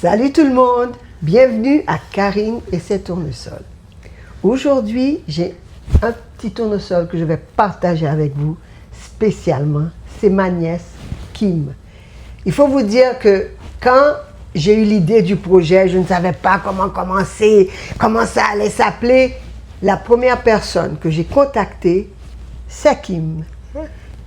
Salut tout le monde, bienvenue à Karine et ses tournesols. Aujourd'hui, j'ai un petit tournesol que je vais partager avec vous spécialement. C'est ma nièce Kim. Il faut vous dire que quand j'ai eu l'idée du projet, je ne savais pas comment commencer, comment ça allait s'appeler. La première personne que j'ai contactée, c'est Kim.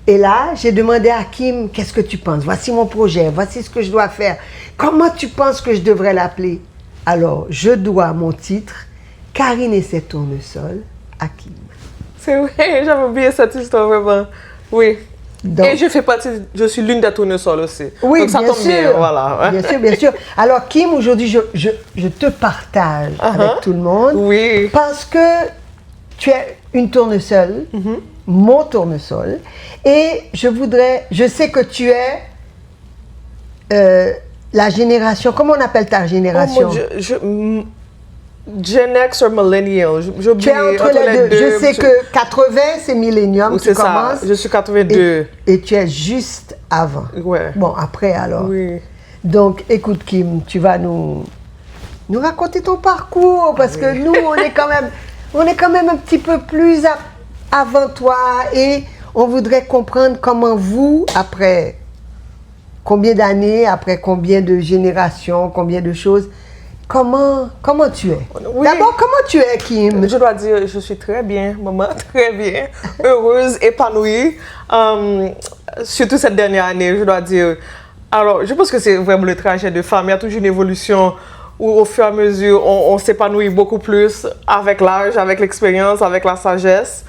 Et là, j'ai demandé à Kim, qu'est-ce que tu penses? Voici mon projet, voici ce que je dois faire. Comment tu penses que je devrais l'appeler? Alors, je dois mon titre, Karine et ses tournesols, à Kim. C'est vrai, j'avais oublié cette histoire vraiment. Oui. Donc, et je suis l'une des tournesols aussi. oui, donc ça bien tombe sûr, bien, voilà. Bien sûr, bien sûr. Alors, Kim, aujourd'hui, je te partage avec tout le monde. Oui. Parce que tu es une tournesol, mon tournesol, et je sais que tu es la génération, comment on appelle ta génération? Oh mon Dieu, Gen X ou Millennial, Tu es entre les deux. Je sais que 80, c'est Millennium, tu commences. Je suis 82. Et tu es juste avant. Ouais. Bon, après alors. Oui. Donc, écoute Kim, tu vas nous raconter ton parcours, parce que nous, on est quand même un petit peu plus avant toi, et on voudrait comprendre comment vous, après combien d'années, après combien de générations, combien de choses, comment tu es? Oui. D'abord, comment tu es, Kim? Je dois dire, je suis très bien, maman, très bien, heureuse, épanouie, surtout cette dernière année, je dois dire. Alors, je pense que c'est vraiment le trajet de femme. Il y a toujours une évolution où, au fur et à mesure, on s'épanouit beaucoup plus avec l'âge, avec l'expérience, avec la sagesse.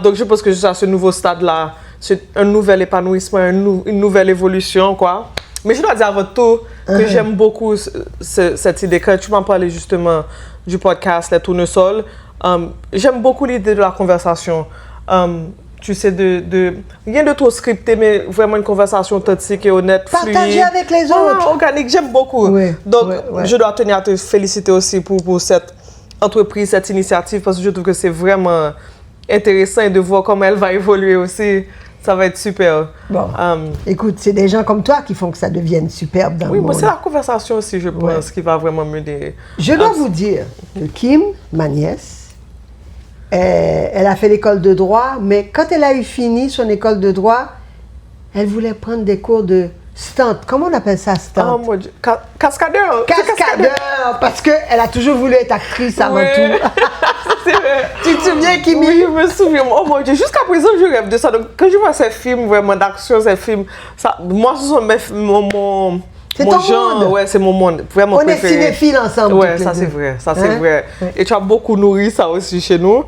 Donc, je pense que je suis à ce nouveau stade-là. C'est un nouvel épanouissement, une nouvelle évolution, quoi. Mais je dois dire avant tout que j'aime beaucoup cette idée. Quand tu m'en parlais justement du podcast Les Tournesols, j'aime beaucoup l'idée de la conversation. Tu sais, rien de trop scripté, mais vraiment une conversation authentique et honnête, Partager avec les autres. Organique, j'aime beaucoup. Oui, Donc, oui. je dois tenir à te féliciter aussi pour cette entreprise, cette initiative, parce que je trouve que c'est vraiment intéressant et de voir comment elle va évoluer aussi. Ça va être super. Bon, écoute, c'est des gens comme toi qui font que ça devienne superbe dans le monde. Oui, mais c'est la conversation aussi, je pense, qui va vraiment mener. Je dois vous dire que Kim, ma nièce, elle a fait l'école de droit, mais quand elle a eu fini son école de droit, elle voulait prendre des cours de stunt. Comment on appelle ça, stunt? Oh mon Dieu, cascadeur! Cascadeur! Parce qu'elle a toujours voulu être actrice avant tout. C'est vrai. Tu te souviens, Kimi? Oui, je me souviens. Oh mon Dieu, jusqu'à présent, je rêve de ça. Donc, quand je vois ces films vraiment d'action, ces films, ça, moi, ce sont mon genre. Monde. Ouais, c'est mon monde vraiment préféré. On est cinéphiles ensemble. Ouais, ça c'est vrai, ça c'est vrai. Ouais. Et tu as beaucoup nourri ça aussi chez nous.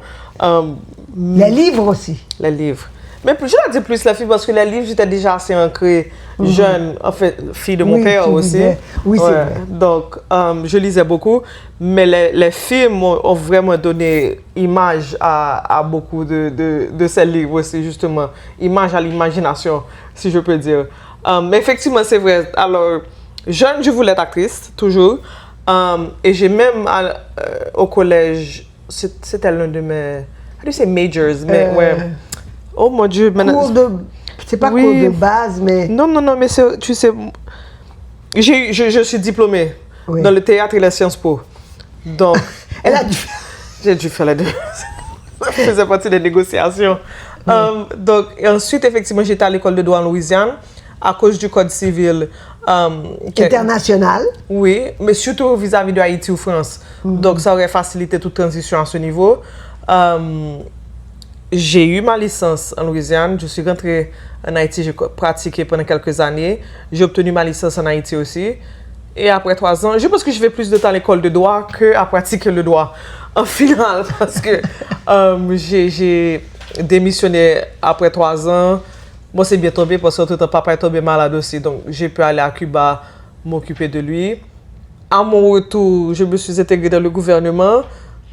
Les livres aussi. Les livres. Mais je dois dire plus les filles parce que les livres, j'étais déjà assez ancrée, jeune, en fait, fille de mon père aussi. Oui, c'est vrai. Donc, je lisais beaucoup, mais les films ont vraiment donné image à beaucoup de ces livres aussi, justement. Image à l'imagination, si je peux dire. Mais effectivement, c'est vrai. Alors, jeune, je voulais être actrice, toujours. Et j'ai même, au collège, c'était l'un de mes, majors, mais ouais. Oh mon Dieu, maintenant. C'est pas cours de base, mais. Non, mais tu sais, je suis diplômée dans le théâtre et les Sciences Po. Donc. Elle a dû. J'ai dû faire les deux. Ça faisait partie des négociations. Donc, et ensuite, effectivement, j'étais à l'école de droit en Louisiane à cause du Code civil. International. Oui, mais surtout vis-à-vis de Haïti ou France. Donc, ça aurait facilité toute transition à ce niveau. J'ai eu ma licence en Louisiane. Je suis rentrée en Haïti, j'ai pratiqué pendant quelques années. J'ai obtenu ma licence en Haïti aussi. Et après 3 ans, je pense que je vais plus de temps à l'école de droit qu'à pratiquer le droit en final. Parce que j'ai démissionné après 3 ans. Moi, c'est bien tombé parce que tout le papa est tombé malade aussi. Donc, j'ai pu aller à Cuba m'occuper de lui. À mon retour, je me suis intégrée dans le gouvernement.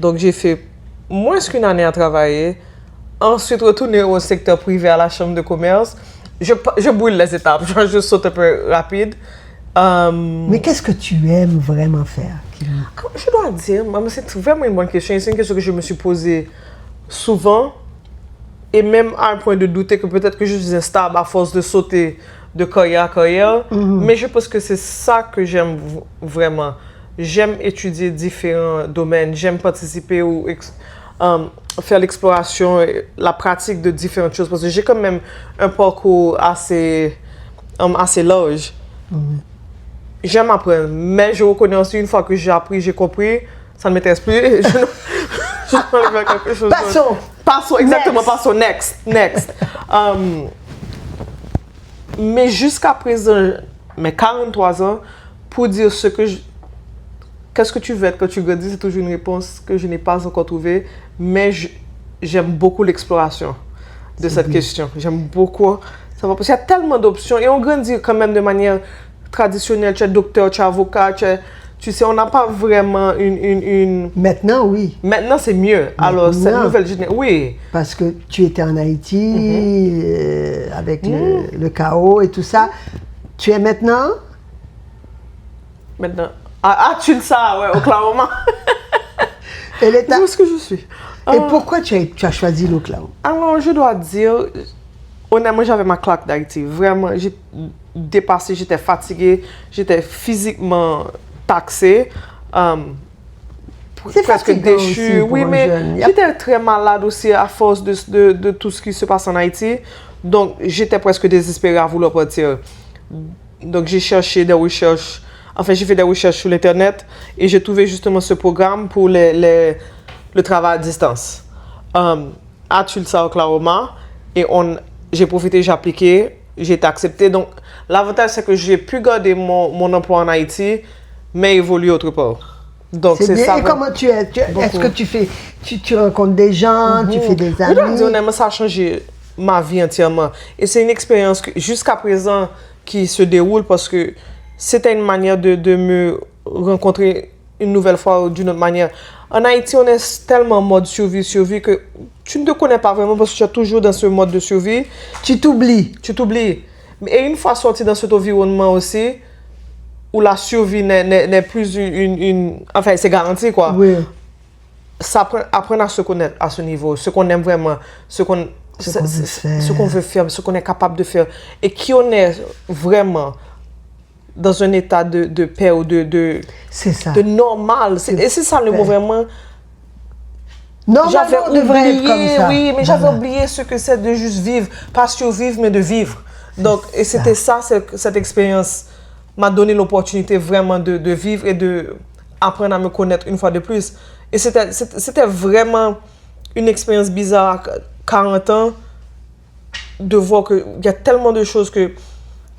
Donc, j'ai fait moins qu'une année à travailler. Ensuite, retourner au secteur privé à la chambre de commerce. Je brûle les étapes, je saute un peu rapide. Mais qu'est-ce que tu aimes vraiment faire? Je dois dire, c'est vraiment une bonne question. C'est une question que je me suis posée souvent. Et même à un point de douter que peut-être que je suis instable à force de sauter de carrière à carrière, mais je pense que c'est ça que j'aime vraiment. J'aime étudier différents domaines, j'aime participer ou faire l'exploration, la pratique de différentes choses, parce que j'ai quand même un parcours assez large. J'aime apprendre, mais je reconnais aussi une fois que j'ai appris, j'ai compris, ça ne m'intéresse plus. Je vais faire quelque chose Passons, exactement, passons. Next. Mais jusqu'à présent, mes 43 ans, pour dire qu'est-ce que tu veux être quand tu grandis, c'est toujours une réponse que je n'ai pas encore trouvée, mais j'aime beaucoup l'exploration de cette question. J'aime beaucoup ça parce qu'il y a tellement d'options et on grandit quand même de manière traditionnelle. Tu es docteur, tu es avocat, tu sais, on n'a pas vraiment une... Maintenant, oui. Maintenant, c'est mieux. Alors, cette nouvelle génération, oui. Parce que tu étais en Haïti, avec le chaos et tout ça. Tu es maintenant? Maintenant. Tu le sais, ouais, Oklahoma. Où est-ce que je suis? Et pourquoi tu as choisi l'Oklahoma? Alors, je dois dire, honnêtement, j'avais ma claque d'Haïti. Vraiment, j'ai dépassé, j'étais fatiguée, j'étais physiquement taxée. C'est presque déchue. Oui, mais j'étais très malade aussi à force de tout ce qui se passe en Haïti. Donc, j'étais presque désespérée à vouloir partir. Donc, j'ai cherché des recherches. Enfin, j'ai fait des recherches sur l'Internet et j'ai trouvé justement ce programme pour le travail à distance. À Tulsa, Oklahoma. Et j'ai profité, j'ai appliqué, j'ai été acceptée. Donc, l'avantage, c'est que j'ai pu garder mon emploi en Haïti, mais évoluer autre part. Donc, c'est ça. Et comment tu es? Est-ce que tu rencontres des gens, tu fais des amis? Honnêtement, ça a changé ma vie entièrement. Et c'est une expérience jusqu'à présent qui se déroule parce que c'était une manière de me rencontrer une nouvelle fois d'une autre manière. En Haïti, on est tellement en mode survie que tu ne te connais pas vraiment parce que tu es toujours dans ce mode de survie. Tu t'oublies. Et une fois sorti dans cet environnement aussi, où la survie n'est plus Enfin, c'est garanti, quoi. Oui. Ça apprendre à se connaître à ce niveau, ce qu'on aime vraiment, ce qu'on veut faire, ce qu'on est capable de faire. Et qui on est vraiment dans un état de paix ou de normal. Et c'est ça le mot vraiment. Normalement, on devrait être comme ça. Oui, mais j'avais oublié ce que c'est de juste vivre. Pas survivre, mais de vivre. Donc, et c'était ça, cette expérience m'a donné l'opportunité vraiment de vivre et de apprendre à me connaître une fois de plus. Et c'était vraiment une expérience bizarre à 40 ans de voir qu'il y a tellement de choses que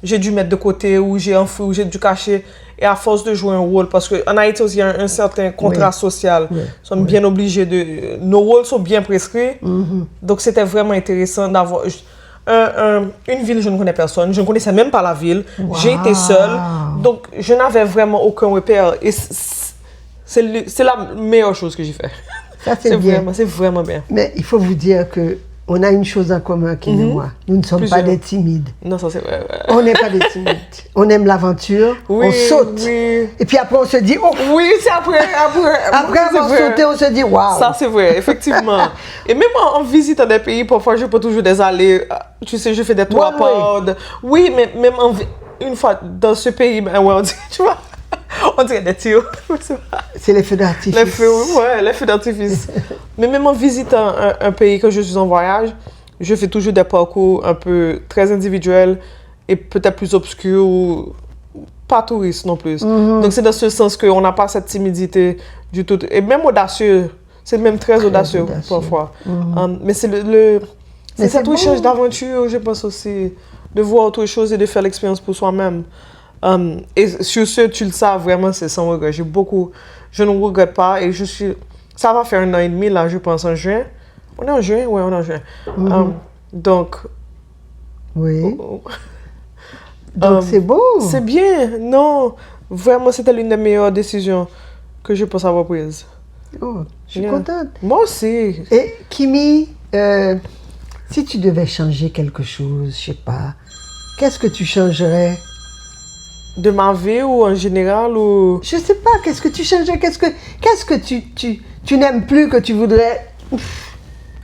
j'ai dû mettre de côté, ou j'ai enfoui, ou j'ai dû cacher. Et à force de jouer un rôle, parce qu'en Haïti aussi, il y a un certain contrat social. Nous sommes bien obligés de... Nos rôles sont bien prescrits. Donc, c'était vraiment intéressant d'avoir... une ville, je ne connais personne. Je ne connaissais même pas la ville. J'ai été seule. Donc, je n'avais vraiment aucun repère. Et c'est la meilleure chose que j'ai fait. Ça, c'est bien. C'est vraiment bien. Mais il faut vous dire que on a une chose en commun qui nous moi. Nous ne sommes pas des timides. Non, ça c'est vrai. On n'est pas des timides. On aime l'aventure, on saute. Oui. Et puis après, on se dit, oh! Oui, c'est après. Après avoir sauté, on se dit, waouh! Ça c'est vrai, effectivement. Et même en visitant des pays, parfois je peux toujours des allées. Tu sais, je fais des tours à pod. Oui, mais même une fois dans ce pays, tu vois. On dirait des tirs. C'est les feux d'artifice. Les feux d'artifice. Mais même en visitant un pays que je suis en voyage, je fais toujours des parcours un peu très individuels et peut-être plus obscurs ou pas touristes non plus. Donc c'est dans ce sens qu'on n'a pas cette timidité du tout. Et même audacieux, c'est même très audacieux parfois. Mais c'est cette recherche d'aventure, je pense aussi, de voir autre chose et de faire l'expérience pour soi-même. Et sur ce, tu le sais, vraiment, c'est sans regret. Je ne regrette pas et ça va faire 1 an et demi, là, je pense, en juin. On est en juin? Oui, on est en juin. Donc... Oui. Donc, c'est beau. C'est bien. Non, vraiment, c'était l'une des meilleures décisions que je pense avoir prises. Oh, je suis contente. Moi aussi. Et Kimi, si tu devais changer quelque chose, je sais pas, qu'est-ce que tu changerais? De ma vie ou en général ou... Je sais pas, qu'est-ce que tu changerais? Qu'est-ce que tu n'aimes plus que tu voudrais...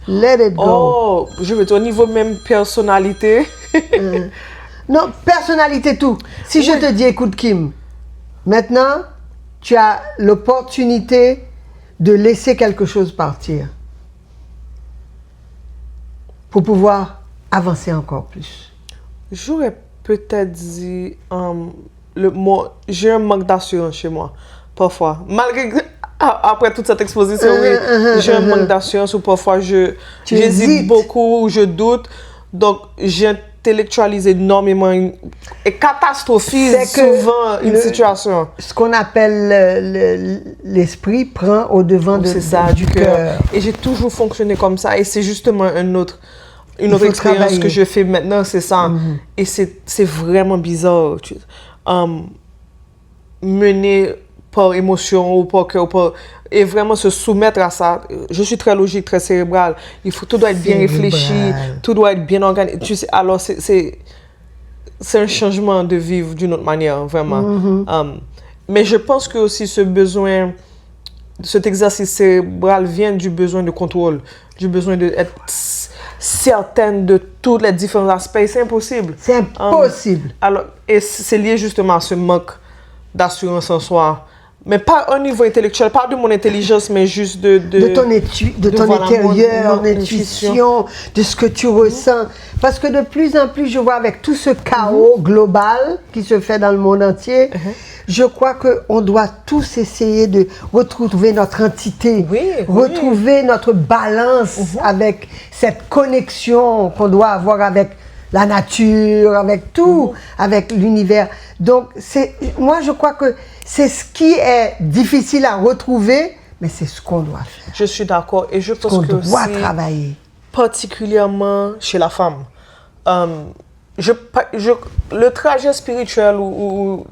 Let it go. Oh, je veux dire, au niveau même personnalité. Non, personnalité, tout. Si je te dis, écoute Kim, maintenant, tu as l'opportunité de laisser quelque chose partir pour pouvoir avancer encore plus. J'aurais peut-être dit j'ai un manque d'assurance chez moi, parfois. Malgré que, après toute cette exposition, j'ai un manque d'assurance ou parfois j'hésite beaucoup ou je doute. Donc, j'intellectualise énormément et catastrophise souvent une situation. Ce qu'on appelle l'esprit prend au devant du cœur. Et j'ai toujours fonctionné comme ça et c'est justement une autre expérience que je fais maintenant, c'est ça. Et c'est vraiment bizarre. Mener par émotion ou par cœur, et vraiment se soumettre à ça. Je suis très logique, très cérébrale. Tout doit être bien réfléchi, tout doit être bien organisé. Tu sais, alors, c'est un changement de vivre d'une autre manière, vraiment. Mais je pense que aussi cet exercice cérébral vient du besoin de contrôle, du besoin d'être certaine de tous les différents aspects. C'est impossible. C'est impossible. Alors, et c'est lié justement à ce manque d'assurance en soi. Mais pas au niveau intellectuel, pas de mon intelligence, mais juste de ton intérieur, mon intuition, de ce que tu ressens. Parce que de plus en plus, je vois avec tout ce chaos global qui se fait dans le monde entier, je crois qu'on doit tous essayer de retrouver notre entité, retrouver notre balance avec cette connexion qu'on doit avoir avec la nature, avec tout, avec l'univers. Donc, moi, je crois que c'est ce qui est difficile à retrouver, mais c'est ce qu'on doit faire. Je suis d'accord. Et je pense que doit travailler. Particulièrement chez la femme. Le trajet spirituel ou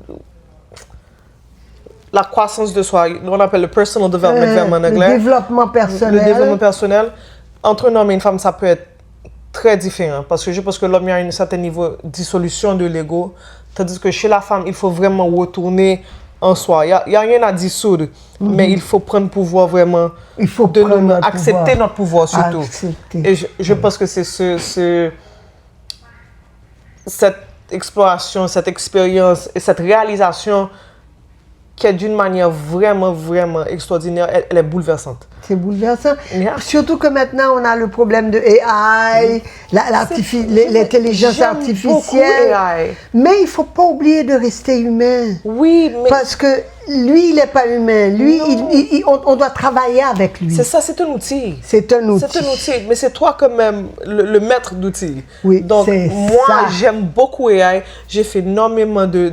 la croissance de soi, on appelle le personal development en anglais. Le développement personnel. Le développement personnel. Entre un homme et une femme, ça peut être très différent. Parce que je pense que l'homme a un certain niveau de dissolution de l'ego. Tandis que chez la femme, il faut vraiment retourner en soi. Il n'y a rien à dissoudre, mais il faut prendre pouvoir vraiment. Il faut accepter notre pouvoir surtout. Et je pense que c'est cette exploration, cette expérience et cette réalisation qui est d'une manière vraiment, vraiment extraordinaire. Elle est bouleversante. C'est bouleversant. Surtout que maintenant, on a le problème de AI, l'intelligence artificielle. AI. Mais il ne faut pas oublier de rester humain. Oui, mais... Parce que lui, il n'est pas humain. Lui, on doit travailler avec lui. C'est ça, c'est un outil. C'est un outil. C'est un outil, mais c'est toi quand même le maître d'outils. Oui, donc, moi, j'aime beaucoup AI. J'ai fait énormément de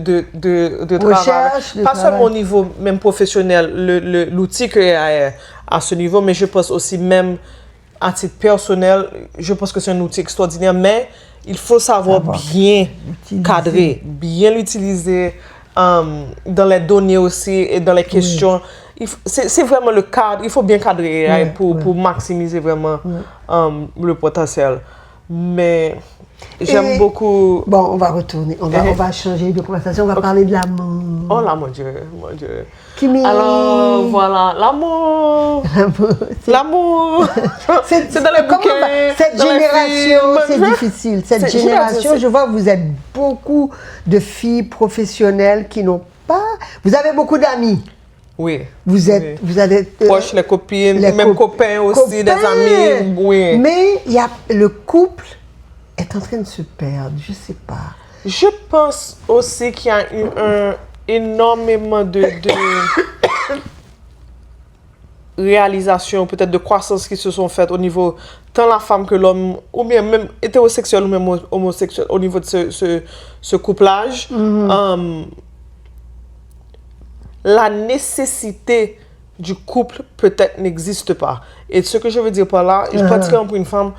travail. Pas seulement au niveau même professionnel, l'outil que AI est à ce niveau, mais je pense aussi même à titre personnel, je pense que c'est un outil extraordinaire, mais il faut savoir bien cadrer, bien l'utiliser dans les données aussi et dans les questions. C'est vraiment le cadre, il faut bien cadrer pour maximiser vraiment le potentiel. Mais j'aime beaucoup... Bon, on va retourner, on va changer de conversation, on va parler de l'amour. Oh là, mon Dieu, mon Dieu. Kimi. Alors, voilà, l'amour. L'amour. C'est dans les bouquins. Cette génération, c'est difficile. Cette génération, je vois que vous êtes beaucoup de filles professionnelles qui n'ont pas... Vous avez beaucoup d'amis. Oui. Vous avez... Proches, les copines, même copains aussi, des amis. Oui. Mais le couple est en train de se perdre, je ne sais pas. Je pense aussi qu'il y a eu énormément de réalisations, peut-être de croissance qui se sont faites au niveau tant la femme que l'homme, ou bien même hétérosexuel ou même homosexuel, au niveau de ce couplage. La nécessité du couple peut-être n'existe pas. Et ce que je veux dire par là, particulièrement pour une femme,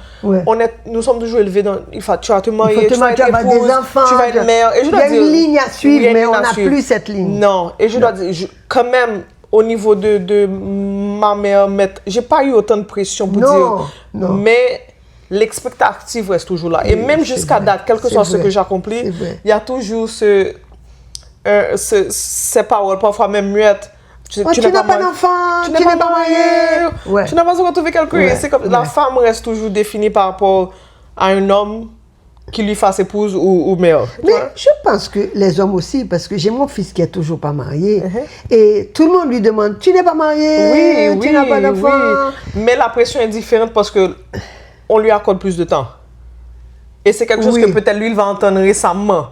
nous sommes toujours élevés dans... tu vas te marier, tu vas être épouse, des enfants, tu vas être mère. Et il y a une ligne à suivre, mais on n'a plus cette ligne. Non, et je dois dire, quand même, au niveau de ma mère, j'ai pas eu autant de pression pour dire... Non. Mais l'expectative reste toujours là. Et même jusqu'à date, quel que soit ce que j'accomplis, il y a toujours ces paroles, parfois même muettes. Tu n'as pas d'enfant, tu n'es pas marié. Tu n'as pas encore trouvé quelqu'un. C'est comme la femme reste toujours définie par rapport à un homme qu'il lui fasse épouse ou mère. Mais je pense que les hommes aussi, parce que j'ai mon fils qui est toujours pas marié, et tout le monde lui demande, tu n'es pas marié, tu n'as pas d'enfant. Oui. Mais la pression est différente parce que on lui accorde plus de temps. Et c'est quelque chose que peut-être lui, il va entendre récemment.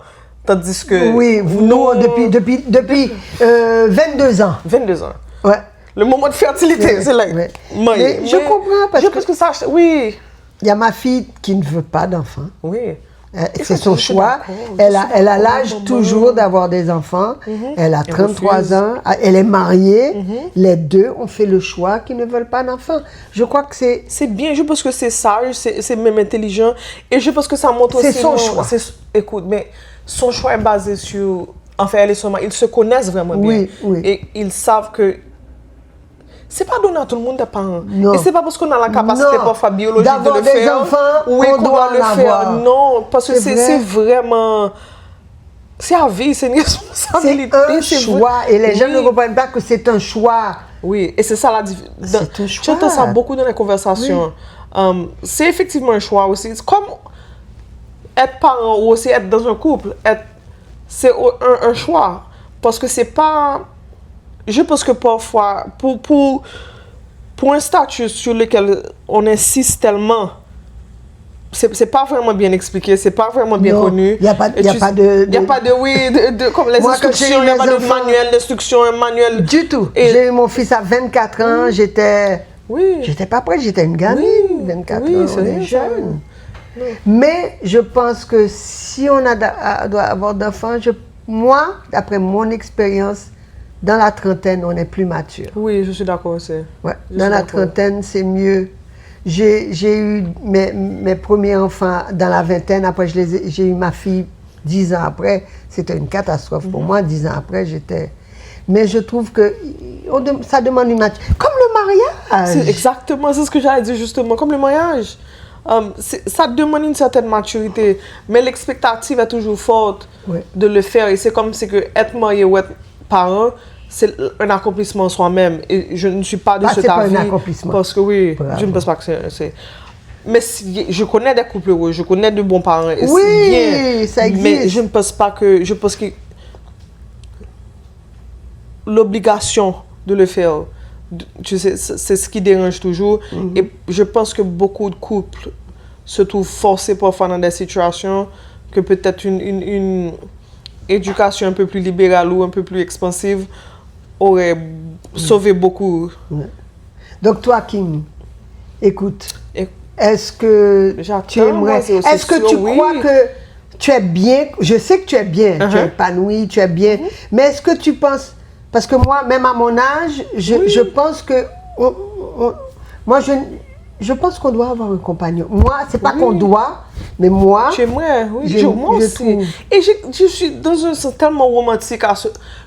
Tandis que... Oui, nous, depuis 22 ans. 22 ans. Ouais. Le moment de fertilité, c'est là. Ouais. Mais je comprends parce que ça... Oui. Il y a ma fille qui ne veut pas d'enfants. Oui. C'est son choix. Elle a l'âge toujours d'avoir des enfants. Elle a 33 ans. Elle est mariée. Les deux ont fait le choix qu'ils ne veulent pas d'enfants. Je crois que c'est... C'est bien. Je pense que c'est sage, c'est même intelligent. Et je pense que ça montre aussi... C'est son choix. Écoute, mais son choix est basé sur... Enfin, elle et son mari, ils se connaissent vraiment bien. Oui. Et ils savent que... C'est pas donné à tout le monde des parents. Non. Et c'est pas parce qu'on a la capacité parfois biologique de le faire. D'avoir des enfants, oui, on doit le faire. Non, parce que c'est vraiment... C'est à vie, c'est une responsabilité. C'est un choix. Et les gens ne comprennent pas que c'est un choix. Oui, et c'est ça la différence. C'est un choix. J'entends ça beaucoup dans les conversations. C'est effectivement un choix aussi. C'est comme être parent ou aussi être dans un couple. C'est un choix. Parce que c'est pas... Je pense que parfois, pour un statut sur lequel on insiste tellement, c'est pas vraiment bien expliqué, c'est pas vraiment bien connu. Il n'y a pas de... Il n'y a pas de comme les instructions, il n'y a pas de manuel d'instruction, un manuel... Du tout. J'ai eu mon fils à 24 ans, j'étais pas prête, j'étais une gamine, 24 ans, on est jeune. Mais je pense que si on doit avoir d'enfants, moi, d'après mon expérience, dans la trentaine, on est plus mature. Oui, je suis d'accord aussi. Ouais. Dans la trentaine, c'est mieux. J'ai eu mes premiers enfants dans la vingtaine. Après, j'ai eu ma fille 10 ans après. C'était une catastrophe pour moi. 10 ans après, j'étais... Mais je trouve que ça demande une maturité. Comme le mariage. Exactement, c'est ce que j'allais dire justement. Comme le mariage. Ça demande une certaine maturité. Mais l'expectative est toujours forte de le faire. Et c'est comme si être marié ou être parent, c'est un accomplissement soi-même. Et je ne suis pas de cet avis. C'est pas un accomplissement. Parce que je ne pense pas que c'est... Mais je connais des couples heureux, je connais de bons parents. Et oui, ça existe. Mais je ne pense pas que... Je pense que l'obligation de le faire, tu sais, c'est ce qui dérange toujours. Et je pense que beaucoup de couples se trouvent forcés parfois dans des situations que peut-être une éducation un peu plus libérale ou un peu plus expansive aurait sauvé beaucoup. Donc toi, Kim, écoute, est-ce que tu aimerais... Est-ce que tu crois que tu es bien... Je sais que tu es bien, tu es épanoui, tu es bien, mais est-ce que tu penses... Parce que moi, même à mon âge, je pense que... Je pense qu'on doit avoir un compagnon. Moi, c'est pas qu'on doit, mais moi... J'aimerais, moi aussi. Et je suis dans un sens tellement romantique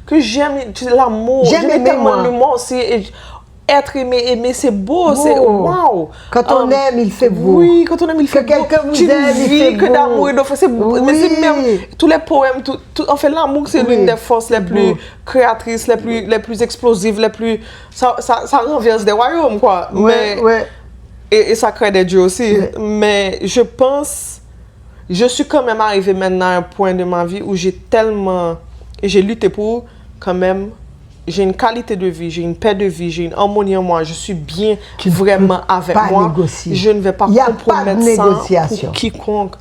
que j'aime l'amour. J'aime tellement l'amour aussi. Et être aimé, c'est beau. C'est waouh. Quand on aime, il fait beau. Oui, quand on aime, il fait beau. Que quelqu'un vous aime, il fait beau. Que d'amour et de force, c'est beau. Mais c'est même tous les poèmes, en fait, l'amour, c'est l'une des forces les plus créatrices, les plus explosives, les plus... Ça renverse des royaumes, quoi. Et ça crée des dieux aussi. Mais je pense... Je suis quand même arrivée maintenant à un point de ma vie où j'ai tellement... Et j'ai lutté pour, quand même... J'ai une qualité de vie, j'ai une paix de vie, j'ai une harmonie en moi. Je suis bien vraiment avec moi. Négocier. Je ne vais pas compromettre ça pour quiconque.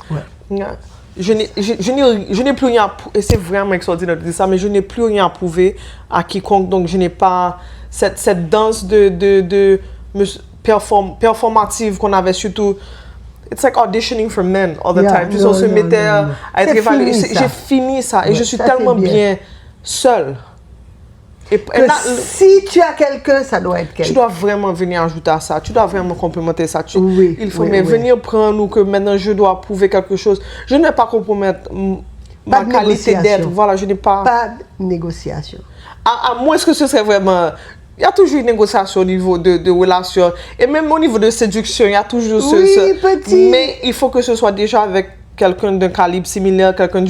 Je n'ai plus rien à prouver. Et c'est vraiment extraordinaire de dire ça, mais je n'ai plus rien à prouver à quiconque. Donc, je n'ai pas cette danse de performative qu'on avait surtout. It's like auditioning for men all the time. Tu sais, on se mettait à être évalué. J'ai fini ça et je suis tellement bien seule. Si tu as quelqu'un, ça doit être quelqu'un. Tu dois vraiment venir ajouter à ça. Tu dois vraiment complémenter ça. Il faut venir prendre ou que maintenant je dois prouver quelque chose. Je ne vais pas compromettre ma qualité d'être. Voilà, je n'ai pas... Pas de négociation. À moins que ce serait vraiment... Il y a toujours une négociation au niveau de relation. Et même au niveau de séduction, il y a toujours petit. Mais il faut que ce soit déjà avec quelqu'un d'un calibre similaire, quelqu'un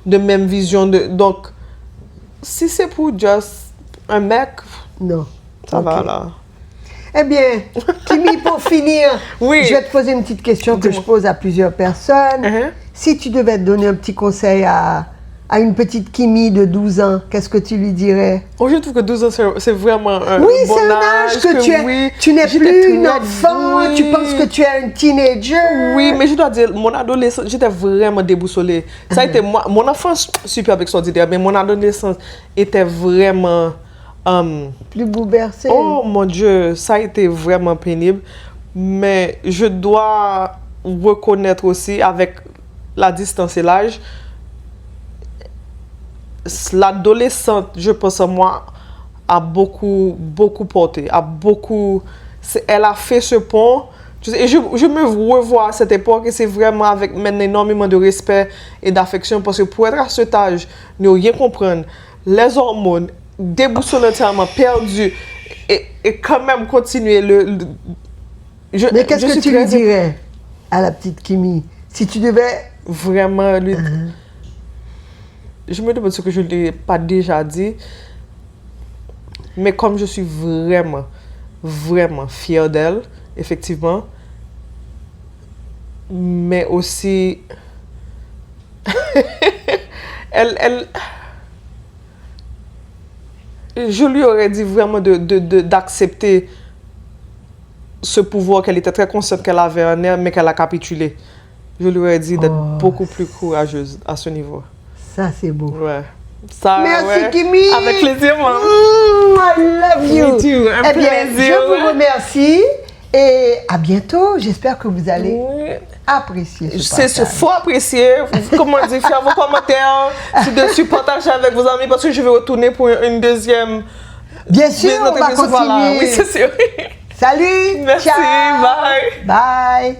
de même vision. Donc, si c'est pour juste un mec, non, ça va là. Eh bien, Kimi, pour finir, je vais te poser une petite question que je pose à plusieurs personnes. Si tu devais te donner un petit conseil à une petite Kimi de 12 ans, qu'est-ce que tu lui dirais? Oh, je trouve que 12 ans, c'est vraiment un Oui, bon c'est un âge que oui, tu n'es j'étais plus une très- enfant, oui. tu penses que tu es un teenager. Oui, mais je dois dire, mon adolescence, j'étais vraiment déboussolée. Ça a été mon enfance super extraordinaire, mais mon adolescence était vraiment... Plus bouleversé. oh mon Dieu, ça a été vraiment pénible. Mais je dois reconnaître aussi, avec la distance et l'âge, l'adolescente, je pense à moi, a beaucoup porté, elle a fait ce pont. Tu sais, et je me revois à cette époque et c'est vraiment avec maintenant énormément de respect et d'affection parce que pour être à cet âge, ne rien comprendre, les hormones, déboussolé entièrement, perdu et quand même continuer Mais qu'est-ce je que suis tu lui très- dirais à la petite Kimi? Si tu devais... Vraiment, lui, je me demande ce que je ne lui ai pas déjà dit, mais comme je suis vraiment fière d'elle, effectivement, mais aussi, je lui aurais dit vraiment d'accepter ce pouvoir qu'elle était très consciente qu'elle avait en elle, mais qu'elle a capitulé. Je lui aurais dit d'être beaucoup plus courageuse à ce niveau. Ça, c'est beau. Ouais. Ça, Merci, ouais. Kimi. Avec plaisir, maman. I love you. Me too. Un Eh bien, plaisir, je vous ouais. remercie et à bientôt. J'espère que vous allez Oui. apprécier ce C'est partage. faut apprécier. Comment dire, faire vos commentaires, si partager avec vos amis parce que je vais retourner pour une deuxième. Bien sûr, on va Voilà. continuer. Oui, c'est sûr. Salut. Merci. Ciao. Bye. Bye.